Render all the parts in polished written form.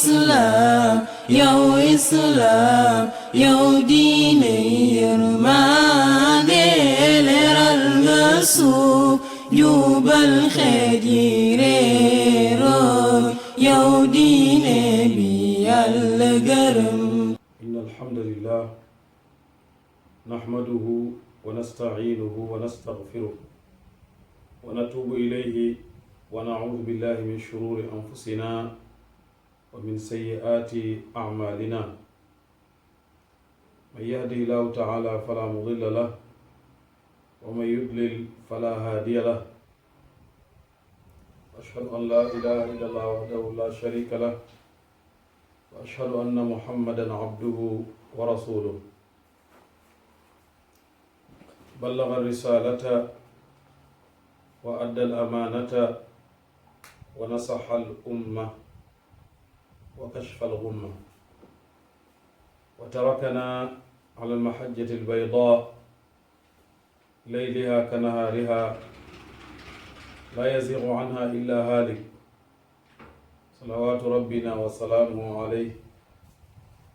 Islam, yow Islam, yow diine yërmande leeral nga suuf jubal xeet yi réeroo yow diine bi Yàlla gërëm. Inna alhamdulillah nahmaduhu wa nasta'inuhu wa nastaghfiruh wa natubu ilayhi wa na'udhu billahi min shururi anfusina wa min sayyiati a'malina. Man yahdihillahu ta'ala fala mudilla lahu wa man yudlil fala hadiya lahu. Ashhadu an la ilaha illallah wahdahu la sharika lahu wa ashhadu anna Muhammadan abduhu wa rasuluh. Ballagha ar-risalata wa adda al-amanata wa nasaha al-umma wa kashfa al-ghumma wa tarakana ala al-mahajjati al-bayda layliha kanahariha la yazighu anha illa halik. Salawatu rabbina wa salamuhu alayhi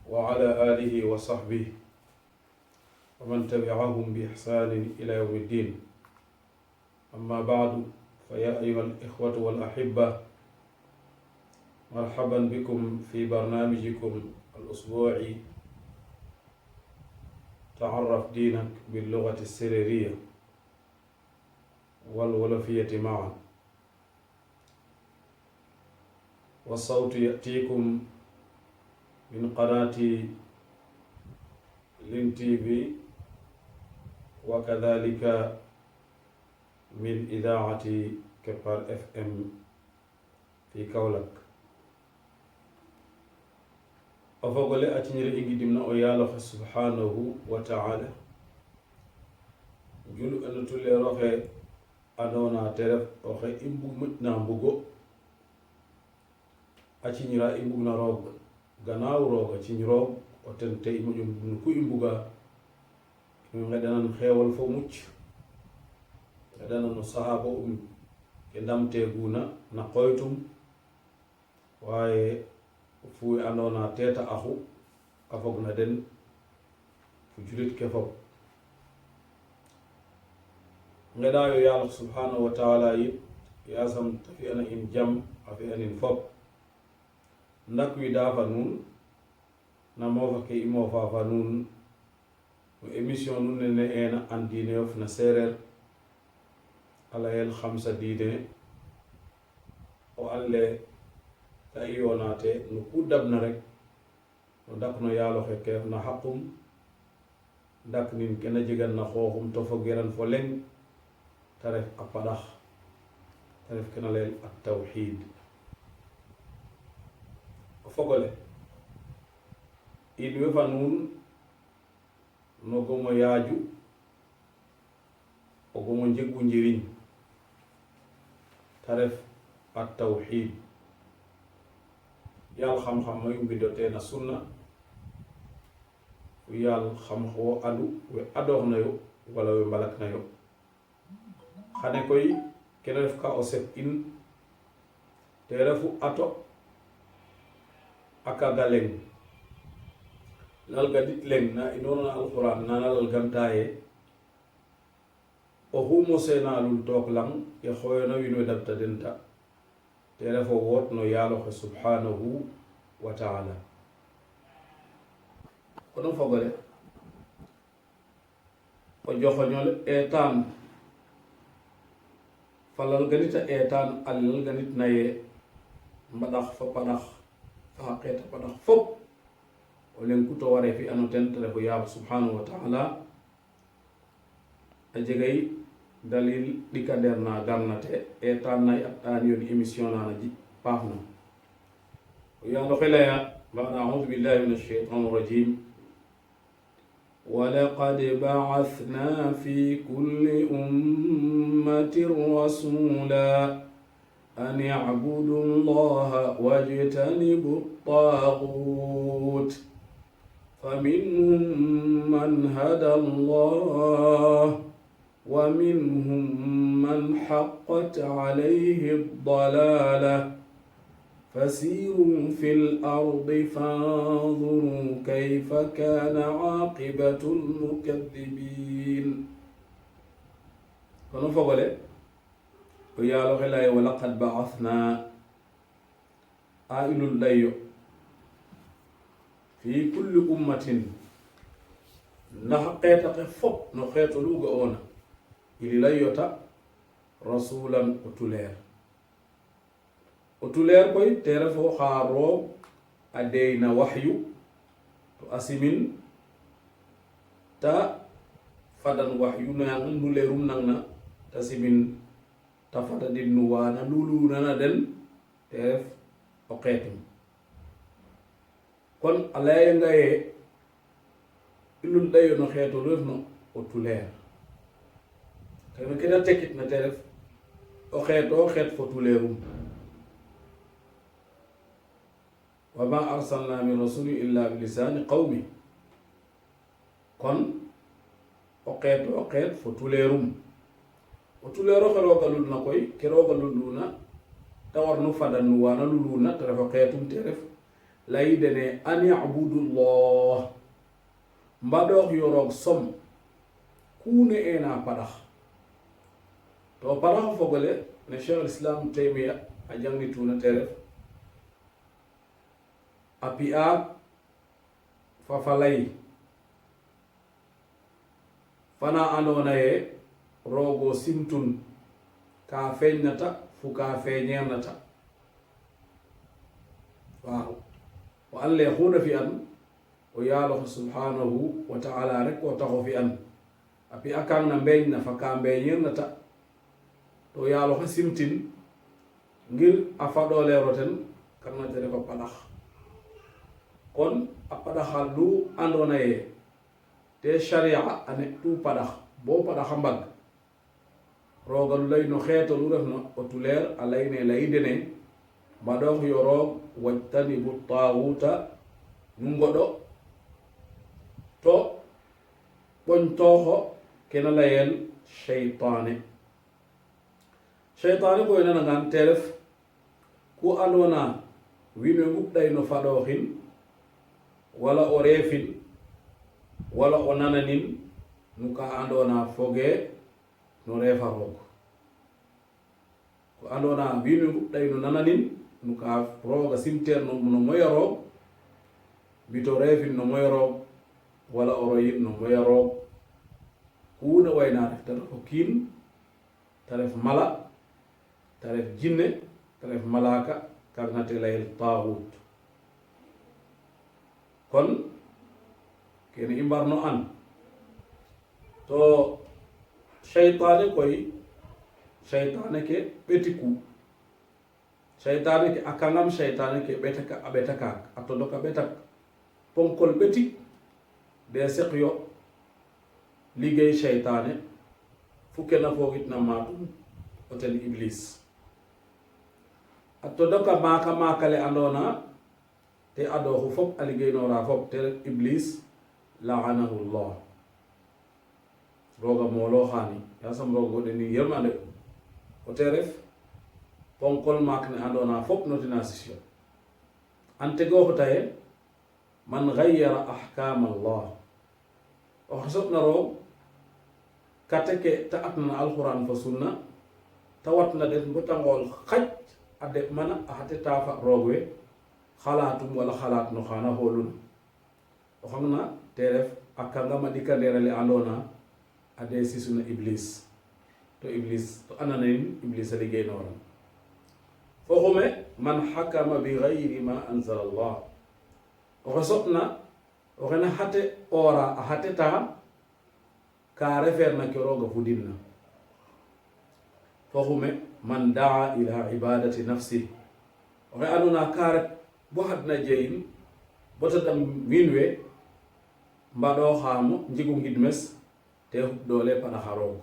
wa ala alihi wa sahbihi wa man tabi'ahum bi ihsanin ila yawmi ddin. Amma ba'du, fa ya ayyuha al-ikhwatu wal ahibba, marhaban bikum fi barnamijikum al-usbu'i ta'arraf dinak bil lughati as-sirriyya wal wolofiyyati ma'an. والصوت يأتيكم من قناة لين تي في وكذلك من إذاعة كبار FM في كولك. أفضل أتنير إنجي دمنا أيالله سبحانه وتعالى جل أن تولي روحي أدونا ترف روحي إمبو متنا مبوغو aciñira i mbugna roog gannaaw roog a ciñ roog o ten te i moƴo mbugno ku i mbuga i ngeɗanan xeewal fo mucc ngeɗanan o sahaba ke ndamteguna na qoytum waaye fu andoona teeta axu a fogna den fu julit ke fop ngeɗayo Yàlla subhanahu wa taala yit yasam ta fi'ana in jam a fi'anin fop ndak wi dafa nun na mofa ke i mofa fa nun no émission nun ne ena an diine yof na seereer a layel xamsa diine o alle ta i yoonate no ku dabna rek no dak no yaalo xe ke na xaqum ndak nin kena jegan na xooxum to fo geran fo leng ta ref a paɗax ta ref kena layel at tawxiid. Fogole in we fa nuun no gomo yaaju o gomo njegu njiriñ ta ref at tawxiid. Yaal xam-xam mayu mbindoteena sunna fu yaal xam wo andu we adoox nayo wala we mbalak nayo xane koy kene ref ka o set in te refu ato akaga leng lalga dit leng na inoona alquran nana lalgantaye o humo senalul took lang ke xoyona wino dabta denta te refo woot no yaaloxe subhanahu wa taala. kono fogole o joxoñol etaan fa lalganita etaan al lalganit naye mbaɗax fa paɗax fa xeeta paɗax fop o len kuto ware fi ano ten te refu Yàlla subhanahu wa taala a jegay dalil ɗikander na garnate etaan nay a ɗaan yoon émission nana ji paafna o Yàlla xe laya ba'da a'udhu billahi min ash-shaytani rajim ولقد بعثنا في كل أمة رسولا أن يعبدوا الله واجتنبوا الطاغوت فمنهم من هدى الله ومنهم من حقت عليه الضلالة فسيروا في الأرض فانظروا كيف كان عاقبة المكذبين kono fogole ko yaalo helay wa laqad ba'athna ailul layyo fi kulli ummatin ndax xeetake fop no xeetoluga ona ili layyota rasulan o tuleer koy te refo xa roog a deyna waxyu to asimin ta fadan waxyu nang nu leerum nang na ta simin ta fada din nu waana lulunana den te ref o xeetum kon a layanga ye ilul dayo no xeeto lu ref no o tuleer kene kena tekit na te ref o xeet fo tuleerum wa ma arsalna min rasuli illa bi lisani qawmi kon o xeet fo tuleerum o tuleero xe rooga lul na koy ke rooga luluna ta war nu fadan nu waana luluna te ref o xeetum te ref layidene an yacbudullah mbaɗoox yo roog som kuune ena paɗax to paɗax o fogole ne cheikh l'islam taymiya a jangnituna te ref a pi'a fafalay fana andoona ye roogo simtun ka feeñnata fu ka feeñeernata waaw o an le xuuna fi'an o yaaloxe subhanahu wa ta'ala rek o taxo fi'an a pi'a kang na mbeeñna fa ka mbeeñeernata to yaaloxe simtin ngir a faɗoleero ten kang na te ref a paɗax kon a paɗaxa lu andoona ye te sharia a ne tu paɗax bo paɗaxa mbag rooga lu lay no xeeto lu refna o tuleer a layne layidene mbaɗoox yo roog wajtanibu taaguta nu ngoɗo to ɓoñtooxo kena layel cheytaane koy nanangan te ref ku andoona wiin we nguɓɗay no faɗooxin wala o reefin wala o nananin nu ka andoona foge no reefa roog ko andoona wiin we nguɓɗay no nananin nu ka rooga simteer no moya roog bito reefin no moya roog wala o royin no moya roog kuuna wayna ref ta ref o kiin ta ref mala ta ref jinne ta ref malaka kagna te layel taaxut kon kene i mbarno an to cheytaane koy cheytaane ke ɓetiku cheytaane ke a kangam cheytaane ke ɓetaka a ɓetakaak a todoka ɓetak ponkol ɓetik de seqyo liggéey cheytaane fu kena foogitna maatum o ten iblis a todoka maakale andoona te adooxu fop a liggéeynoora fop te ref iblis laanahu llah rooga moolooxaani yasam rooga ɗeni yërmande o te ref ponkol maak ne andoona fop no tina sisyo an tegooxu taye man gayyara ahkam allah oxe soɓna roog kate ke ta atna na alquran fo sunna ta watna den bo ta ngool xaj a deɓ mana a xate taafa roog we xalaatum wala xalaat no xaana xooluna o xam na te ref a kangama ɗikandeer ale andoona a de sisuna iblis to ananayin iblis a liggéeynooran fo xume man xakama bi gayri ma anzala allah oxe soɓna oxena xate oora a xate taa ka refeerna ke rooga fudinna fo xume man daa ila ibadati nafsi oxe andoona ka ret bo xadna jeyin bota dam wiin we mbaɗooxaamo njigu ngidmes te xuɓ doole paɗaxa roog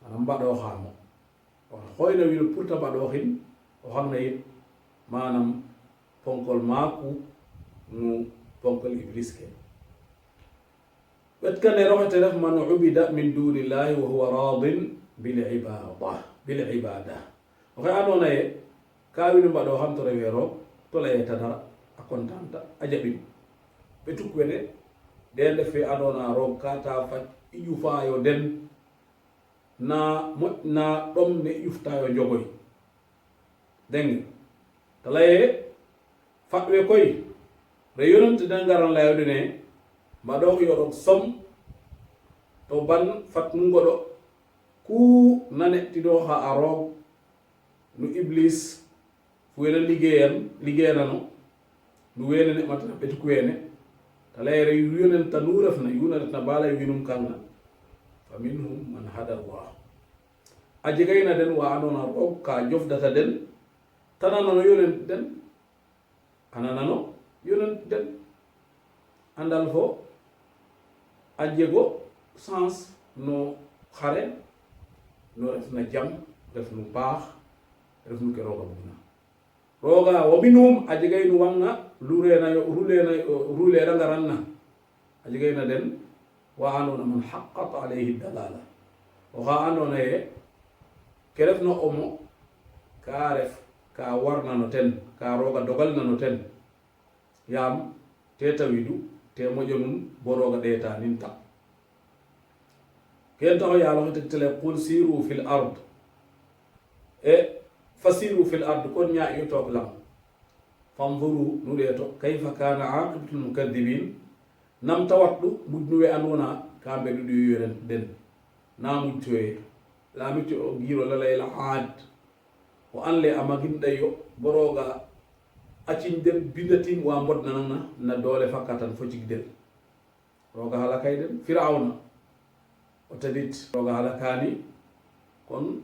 manam mbaɗooxaamo oxe xooyna wiin we pour ta mbaɗooxin o xamna yit manam ponkol maaku nu ponkol iblis ke ɓetkaneer oxe te ref man ubida min dunillahi wa huwa radin bil ibada oxe andoona ye kawini mbaɗo ham to rewe roog to layeta dara a contanta a jaɓin ɓe tukwene den defe andona roog kata faj i ƴufayo den na moƴna ɗom ne ƴuftayo jogoy deng ta laye fatwe koy re yonante den garan layode ne mbaɗo yoɗok som to ban fat nu ngoɗo ku nanettiɗo ha a roog nu iblis fu wena liggéeyanano nu wene ne matata ɓetuk wene ta layere yonenta nu refna yunaretna balay winum kanna fa minhum man hada Allah a jegayna den wa andona roog ka jofdata den tananano yonent den ananano yonent den andal fo a jego sens no xare no refna jam refnu paax refnu ke rooga bugna rooga wa minhum a jegaynu wanga rulena ngaranna a jegayna den wa andona man haqqat alayhi dalala oxa andona ye ke refna omo ka ref ka warnano ten ka rooga dogalnano ten yaam te tawidu te moƴonum bo rooga ɗeeta nin ta ken taxo yaaloxe tegtele qul siru fil ard e fasiru fil ard kon ñaaƴo took lang fanzuru nu ɗeeto kayfa kana aqibatul mukadibin nam tawatɗu mujnuwe andona ka mbeɗuɗu yoren den na mujtoye laamiti o giiro lalayla aad o anle a maginɗayo borooga acin den bindatin wa mbodnanana na doole fakkatan fo jigdel rooga halakay den firawna o tadit rooga halakani kon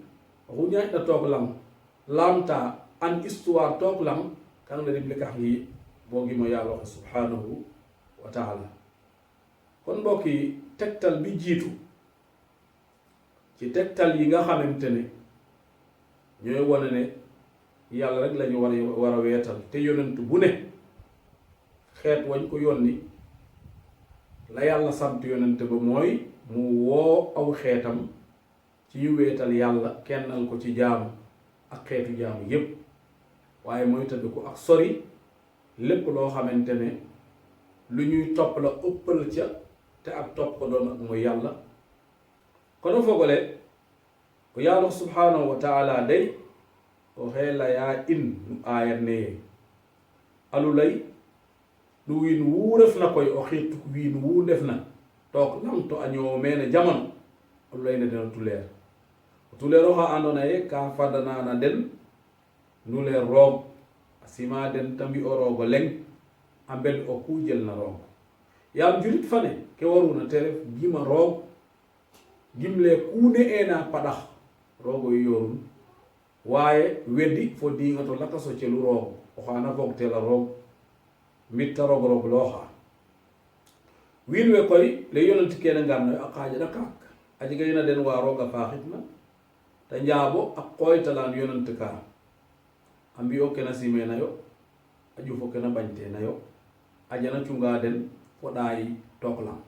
oxu ñaaƴna took lang laamta an histoire took lang kan le rimle kax yi boogimo yaaloxe subhanahu wa taala kon mbokki tegtal bi jiitu ci tegtal yi nga xamante ne ñooy wane ne yàlla rek lañu war a weetal te yonent bu ne xeet wañ ko yónni la yàlla sant yonent ba mooy mu woo aw xeetam ci ñu weetal yàlla kennal ko ci jaamu ak xeetu jaamu yépp waaye mooy tëdd ko ak sori lépp loo xamante ne lu ñuy topp la ëppal ca te ak topp ko doon ak mooy yàlla kono fogole ko yàlla subhanahu wa taala day o xeela yaa in nu aayat neye alu lay nu wiin wuu ref na koy o xiituk wiin wuu def na took lam to a ñoowo meene jamano alu lay ne dena tuleer o tuleer oxa andona ye ka fadanana den nu leer roog a sima den ta mbi o roogo leng a mbel o ku jel na roog yaam jurit fane ke waruna te ref gima roog gimle kuune ena paɗax roogo yi yorun waaye weddi fo diinga to lakaso celu roog oxaana foog tela roog mbitta roog looxa wiin we koy le yonent kene ngarnoyo a xaajana kaak a jega yena den wa rooga faaxitna ta njaabo a qooytalaan yonent ka a mbiyo kena simenayo a ƴufo kena bañtenayo a jana cunga den fo ɗaayi took lang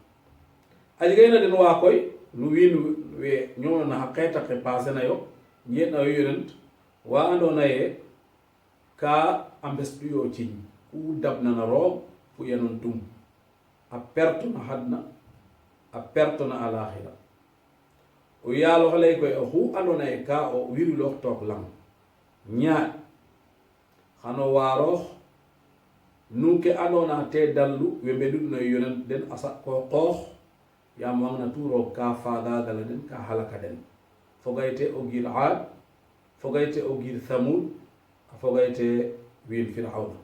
a jega yena den wa koy nu wiin we ñoona xa xeetake passé nayo ñeeɗnayo yonent wa andona ye ka a mbesɗuyo ciñ ku dabnana roog fu yenon tum a perte na hadna a perte na alaxira o yaaloxe lay koy oxu andona ye ka o wiriloox took lang ñaaƴ xano waaroox nu ke andona te dallu we mbeɗuɗnayo yonent den a saɗ ko qoox yaam wangna tu roog ka faagagala den ka halaka den fogayte o giir aad fogayte o giir thamud a fogayte wiin firawna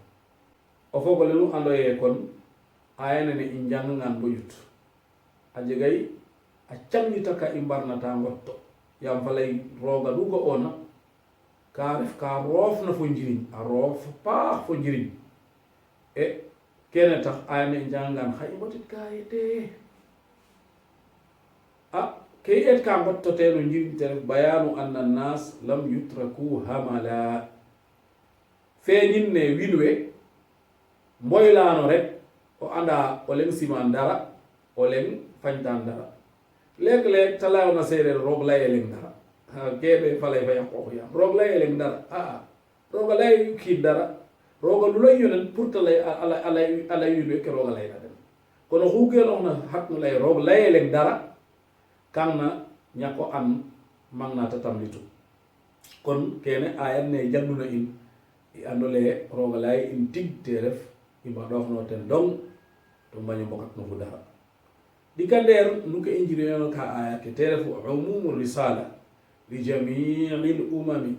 o fogole nu andoye kon ayanene i njangangan bo ƴut a jegay a camñitaka i mbarnata ngotto yaam falay rooga ɗu ga'oona ka ref ka roofna fo njiriñ a roof paax fo njiriñ e kene tax ayane i njangangan xa i ngotit ka yete a ke i et ka ngottoteno njiriñ te ref bayanu anna annas lam yutraku hamala feeñin ne wiin we mboylaano rek o anda o leng siman dara o leng fañtan dara leeg-leeg ta layona seereer roog laye leng dara kene falay fa yaqoox yaam roog laye leng dara roga lay ki dara roga lu lay yonen pour te lay ala yube ke roga lay na dem kono xuugeen oxna xat no lay roog layeleng dara kan na ñako an mang na ta tamlitu kon kene ayan ne jannuna in i andole roga lay in tig te ref i mbaɗoxno ten dong to mbaño mbokat no fu dara dikandeer nu ke i njirinono ka aya ke te refu umumu risala li jamii lumami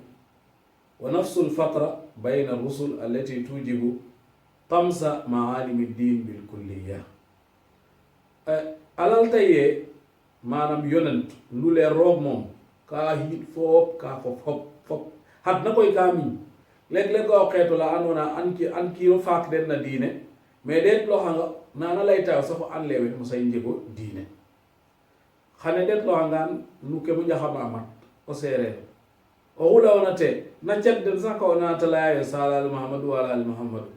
wa nafsu lfatra bayna rusul allati tujibu tamsa maalimi ddin bilkulliya alaltaye manam yonent ndule roog moom ka hit fop ka fop hat na koy ka miñ leg-leg o xeeto la andona an kiro faak den na diine mais det loxanga nana laytayo safo an lewe mosay njego diine xane det loxangan nu ke mu njaxama mat o sereer o xulawona te na cat den sax ka o nata layayo salal mahamadou walal mahamadou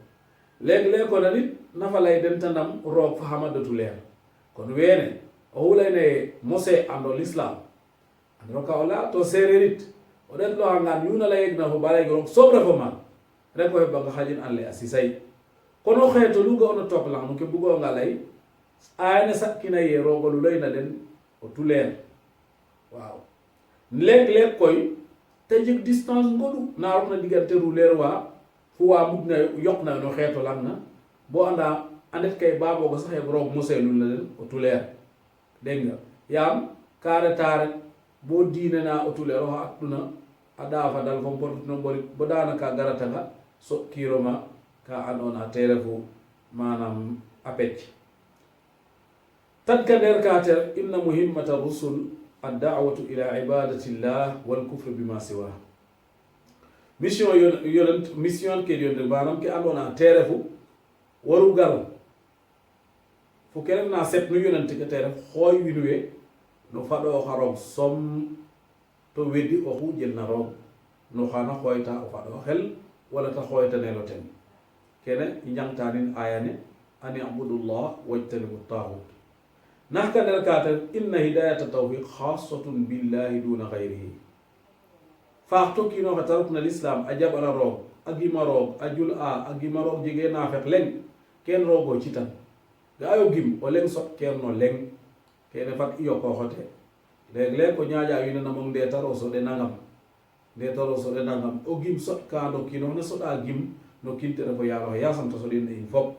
leg-leg ko na nit nafa lay den ta ndam roog fa xamadatu leer kon wene o xulayne mose ando l'islam andiro ka o la to sereerit o det loxangan yuna layeg na fo balayeg roog soom refo maak rek o xebanga xajin an le a sisay kono xeeto lu ga'ona took lang no ke bugoonga lay ayane satkina ye rooga lu layna den o tuleer waaw leeg-leeg koy te jeg distance ngoɗu na roxna digante ruleer wa fu wa mudna yoq na no xeeto lang na bo anda andet kay babooga sax yeg roog moseelul na den o tuleer dégg nga yaam ka reta rek bo diine na o tuleer oxa atuna a ɗaafa dal fo mportino mborit bo danaka garatanga so kiiroma ka andona te refu manam a pecc tadkander kater inna muhimmata rusul adda'watu ila ibadati llah walkufre bima siwa mission yonent mission ke yonde manam ke andona te refu waru gar fu ke refna set nu yonent ke te ref xooy winuwe no faɗo xa roog som to weddi oxu jelna roog no xana xooyta o faɗo xel wala ta xooytanelo ten kene i njangtanin ayane an yabudullah wajtanibu taxut nax ka nder katen inna hidayata tawfiq xasatun billahi duna xayrihi faax to kiinoxe ta rokna l'islam a jaɓana roog a gima roog a jul a gima roog jege naafeq leng ken roogo citan ga ayo gim o leng sot kerno leng kene fat i yoqoxote leeg-leeg ko ñaaƴa wiina namong ndeetaro soɗe nangam ndetaro soɗe nangam o gim sot ka no kiinox ne soɗa gim no kinte refo yaaloxe yasam ta soɗin in fop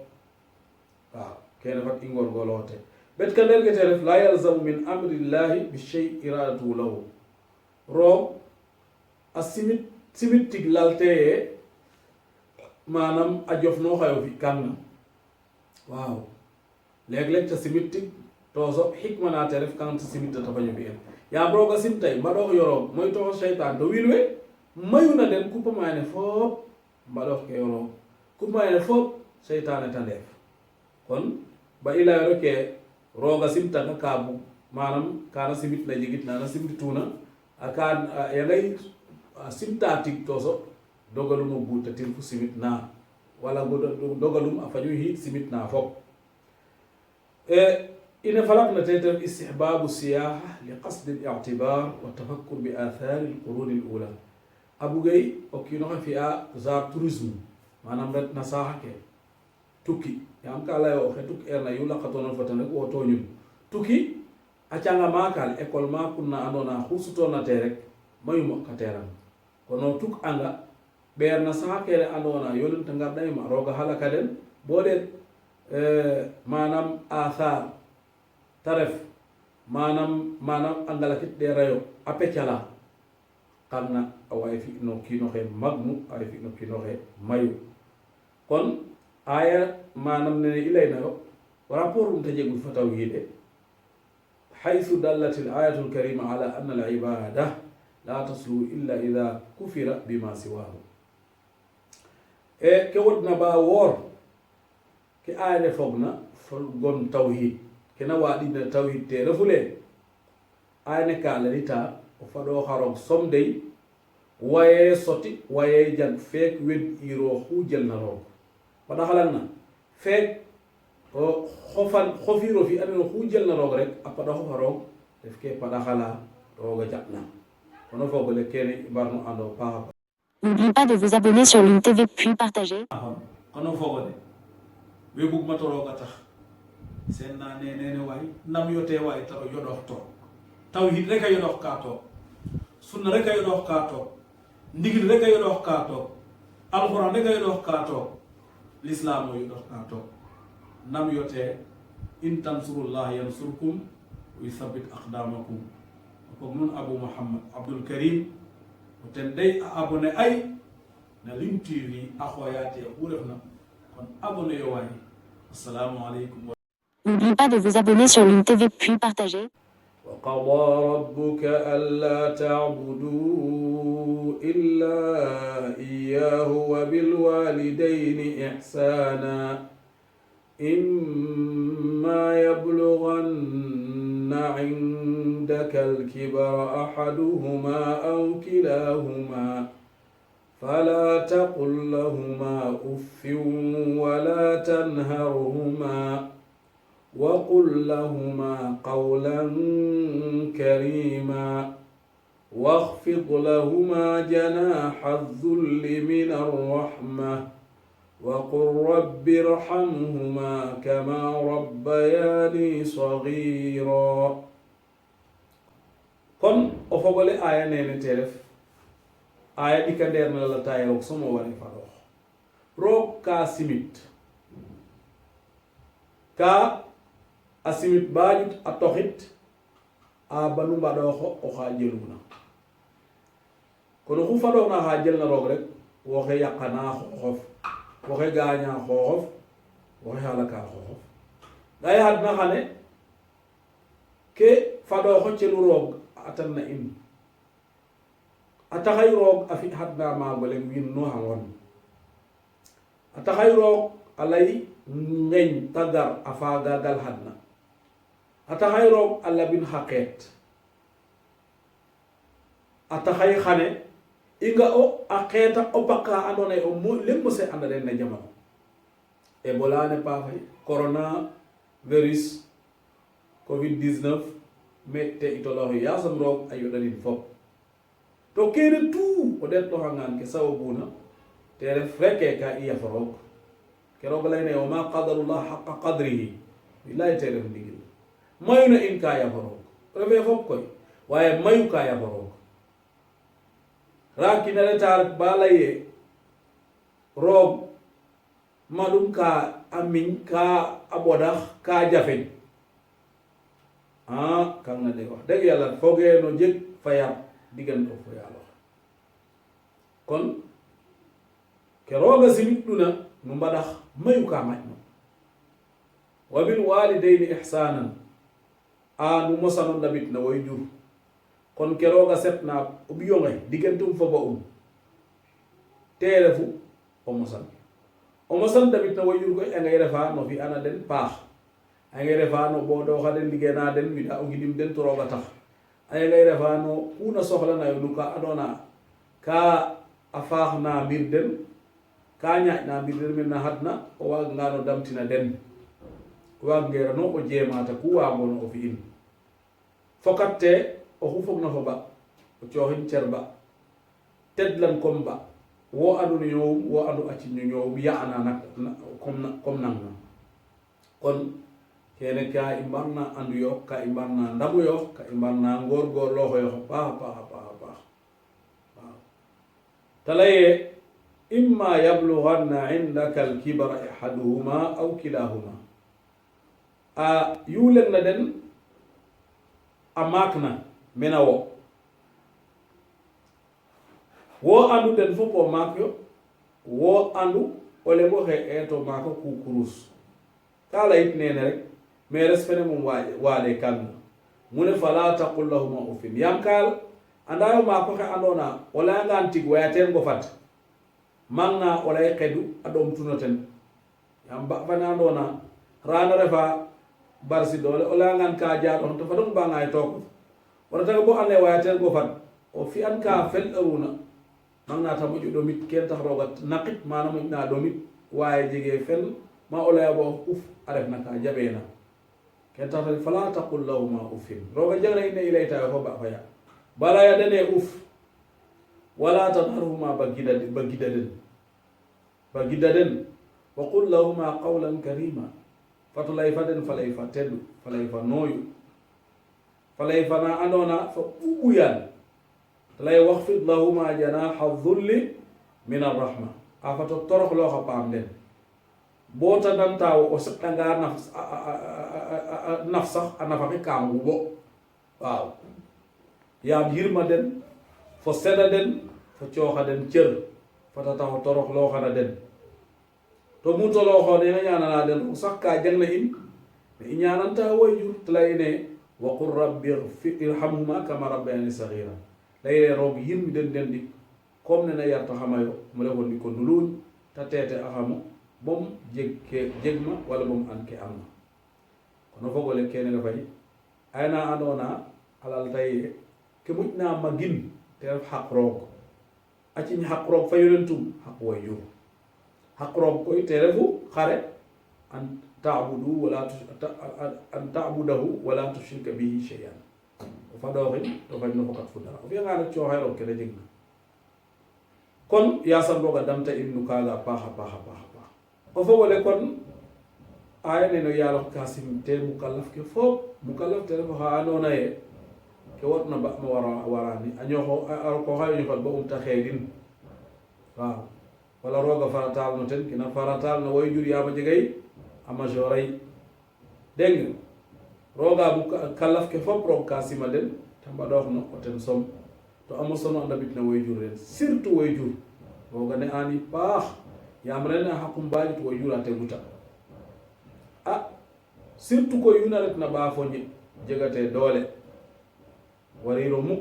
waaw kene fat i ngorgorloote bet ka nder gete ref la yalzamu min amrillahi bi chey iradatu lahu roog a simit tig lalteye manam a jofnoxayo fi kanna waaw leeg-leeg ta simit tig to so xikma na te ref kan ta simita ta faño fi'en yaam roog a simtay mbaɗox yoroog moy toxo cheytan to wiin we mayuna den kupamaane fop mbaɗox ke yoroog kupamaane fop cheytane ta ndeef kon ba i layoro ke roog a simtanga ka bug manam kana simit na jegit nana simtituna a ka yangay simta tig to so dogalum o guuta tin fu simit na wala dogalum a faño xiit simit na fop ina falaqna teten istihbabu siyaha li qasdi al-i'tibar wa tafakkur bi athari al-qurun al-ula abugay o kiinoxe fi'a genre tourisme manam ret na saaxa ke tukki yaam ka layo oxe tuk erna yu laqatoona foten rek wo toñun tukki a canga maakal école ma kunna andona xu sutona te rek mayu moqateran kono tuk anga ɓeer na saaxa kene andona yonenta ngarɗayma rooga halaka den bo ɗet manam athar taref manam a ngalakit ɗe rayo a peccala xanna a way fi no kiinoxe magnu a way fi no kiinoxe mayu kon aya manam nene i laynayo rapport um te jegul fa tawhide حيث دلت الآية الكريمة على أن العبادة لا تصلو إلا إذا كفر بما سواه كودنا با وور كآية فوقنا فلقون توحيد كنا وادين توحيد تيرفولي آية كالريتا وفادو خاروك سومدي waye soti waye jag fek wed iro xujel na roog pada xalanna fek o xofiro fi andona xujel na roog rek a pada xofa roog def ke pada xala rooga jaɓna kono fogole kene i mbarno ando paaxa N'oublie pas de vous abonner sur Lune TV puis partager. kono fogode we bug ma toroga tax sen na nene way nam yote way taw yodox to tawhid rek a yodox ka to sunna rek a yodox ka to ndigil rek a yodox ka to alquran rek a yodox ka to l'islam o yodox ka to nam yote in tansurullah yansurkum wa yuthabbit aqdamakum ko nun Abu Muhammad Abdul Karim ten day a abonné ay na Lune TV a xoyaate ku refna kon abonné yo waay assalamu alaykum. N'oublie pas de vous abonner sur Lune TV puis partager. وقضى ربك ألا تعبدوا إلا إياه وبالوالدين إحسانا إما يبلغن عندك الكبر أحدهما أو كلاهما فلا تقل لهما أف ولا تنهرهما وقل لهما قولا كريما واخفض لهما جناح الذل من الرحمة وقل رب ارحمهما كما ربياني صغيرا. kon o fogole aya nene telef aya ɗika nder na la tayo somo wari faɗo roog ka simit ka a simit baƴut a toxit a banu mbaɗoxo oxa jeluna kono xu faɗoxna xa jelna roog rek woxe yaqana xooxof woxe gaña xooxof woxe halaka xooxof ɗaye hadna xane ke faɗoxo celu roog atan na in a taxay roog a fi hadna maagoleng win no xangon a taxay roog a lay ngeñ tagar a faagagal hadna a taxay roog a labin xa qeet a taxay xane i nga o a qeeta o paka andoona ye o leŋ mose anda den na jamano Ebola ne paafay corona virus covid-19 me te itoloxi yasam roog a yoɗanin fop to kene tout o ɗeetloxangaan ke sawabuna te ref reke ka i yafa roog ke roog layna ye wa ma qadarullah haqa qadrihi billahi te ref ndigil mayu na in ka yafa roog refe fop koy waaye mayu ka yafa roog raakina reta ret ba laye roog maɗum ka a miñ ka a ɓodax ka jafeñ kanga de wax dëgg yàlla foogee no jeg fa yar diggante fo yàlla kon ke rooga simit ɗuna no mbaɗax mayu ka maƴno wa bil walidayni ihsanan a nu mosano ndabit na way jur kon ke rooga setna o ɓiyonge diggantum fo ba te refu o mosan ndabit na way jur koy a ngay refa no fi ana den paax a ngay refa no ɓooɗoxa den liggéeyna den wiɗa o ngidim den to rooga tax a ngay refa no kuna soxlanayo no ka andona ka a faax na mbir den ka ñaaƴ na mbir den men na hadna o waagangano damtina den o waagangerano o jeemata ku waagono o fi'in fokat te oxu fogna fo ba o cooxin cer ba tedlan comme ba wo andu no ñoowum wo andu acin no ñoowum ya'ana nak comme nangna kon kene ka i mbarna andu yo ka i mbarna ndamu yo ka i mbarna ngorgorlooxo yo paax waaw ta laye imma yablughanna indaka alkibara ahaduhuma aw kilahuma a yulen na den a maakna mena wo andu den fop o maak yo wo andu o lemo xe eeto maaka ku kurus ka layit nene rek mais res fene mum waade kangna mune fala taqul lahuma ufin yam kaal anda yo maako xe andona o layangan tig waya teen go fad magna o lay xedu a ɗom tuno ten yam ba fane andona rana refa barsi doole o layangan ka jaaɗon to fadong bangay took wona taga bo ande waya teen go fad o fi'an ka fel ɗaruna magna ta moƴu ɗomit ken tax rooga naqit mana moƴna ɗomit waye jege fel ma o laya bo uf a refna ka jaɓena ken tax tadi fala taqul lahuma uffin rooga jagna ine i laytayo fo ba faya bala ya dene uf wala tanharhuma ba gidda den wa qul lahuma qawlan karima fatulay fa den falay fa teddu falay fa nooyu falay fa na andona fa ɓuɓuyan talay waxfid lahuma janaha dhulli min arrahma a fato toroxlooxa paam den boo tadantawo o seɗɗanga naf sax a nafaxi ka nguɓo waaw yaam yirma den fo seda den fo cooxa den cër fata tax o toroxlooxana den to mu tolooxoon ina ñaanana den sax ka jangna in ne i ñaananta wayjur te layine wa qul rabbi irhamhuma kama rabbayani saghira layine roog yirmi den den dik comme nena yarta xamayo mu refo ndi ko nduluuñ ta teete a xamo bom jegma wala bom an ke amna kono fogole kene refay ayna andona alal taye ke moƴna magin te ref xaq roog acin xaq roog fa yonentum xaq wayjur xaq roog koy te refu xare an ta'budahu wala tushrika bihi shay'an o faɗoxin to fañ no fokat fu dara o fiyanga rek cooxe roog kene jegna kon yasam roga damta in nu kaga a paaxa paax o fogole kon aya neno yaalox ka sim te mukallaf ke fop mukallaf te refo xa andona ye ke watna ba ma warani a koxayo ñofal bo ta xeedin waaw wala roga faratal no ten kina faratal no way jur yama jegay a majeur ay deng roga mukallaf ke fop roog ka sima den te mbaɗox no o ten som to amo sono andabit na way jur den surtout way jur roga ne ani paax yam rena xaqum mbaƴit way jur a teguta a surtout ko yuna ret na ɓa foñe jegate doole wariro muk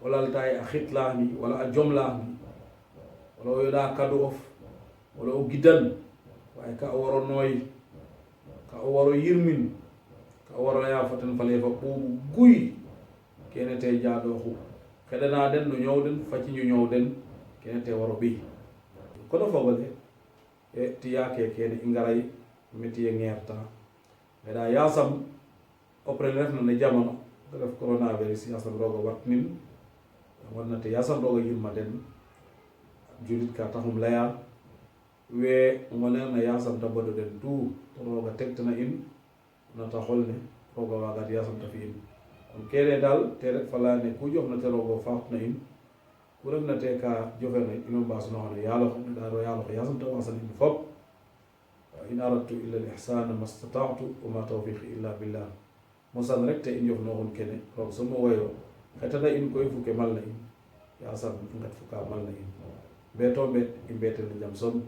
o lalta ye a xitlaxni wala a jomlaxni wala o yoɗa kadu of wala o gidan waye ka o waro nooy ka o waro yirmin ka o waro laya fo ten fale fa ɓuuɓu guy kene te jaaɗoxu xeɗana den no ñowden faciñu ñowden kene te waro ɓiy kono fogole e tiya ke kene i ngaray métier ngeerta meɗa yasam après refna ne jamano te ref coronavirus yasam roga watnin wonnate yasam roga yirma den julit ka taxum leya we ngonerna yasam ta boɗo den tout to roga tegtana in nata xol ne roga wagat yasam ta fi in kon kene dal te rek falane ku jofna te rogo faxtna in ku refna te ka jofena ino mbasnoxone yaalox ɗaro yaalox yasam ta wasan in fop in aradtu illa al ihsana ma stata'tu wa ma tawfiqi illa billah mosan rek te in jofnoxun kene roog somo wayo xetana in koy fuke malna in yasam i ngat fuka malna in mbeeto mbeet i mbeetene jam som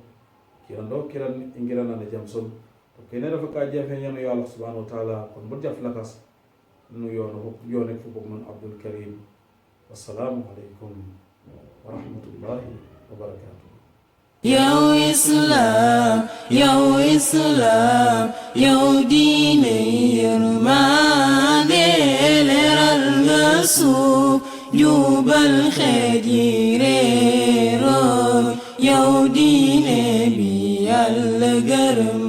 kirando kiran i ngiranane jam som to kene refa ka jafeñano yo Allah subhanahu wa taala kon bo jaf lakas nu yonek fo bog non Abdul Karim wassalamu aleykum wa rahmatullahi wa barakatuh. Yow Islam, yow diine yërmande leeral nga suuf jubal xeet yi réeroo yow diine bi Yàlla gërëm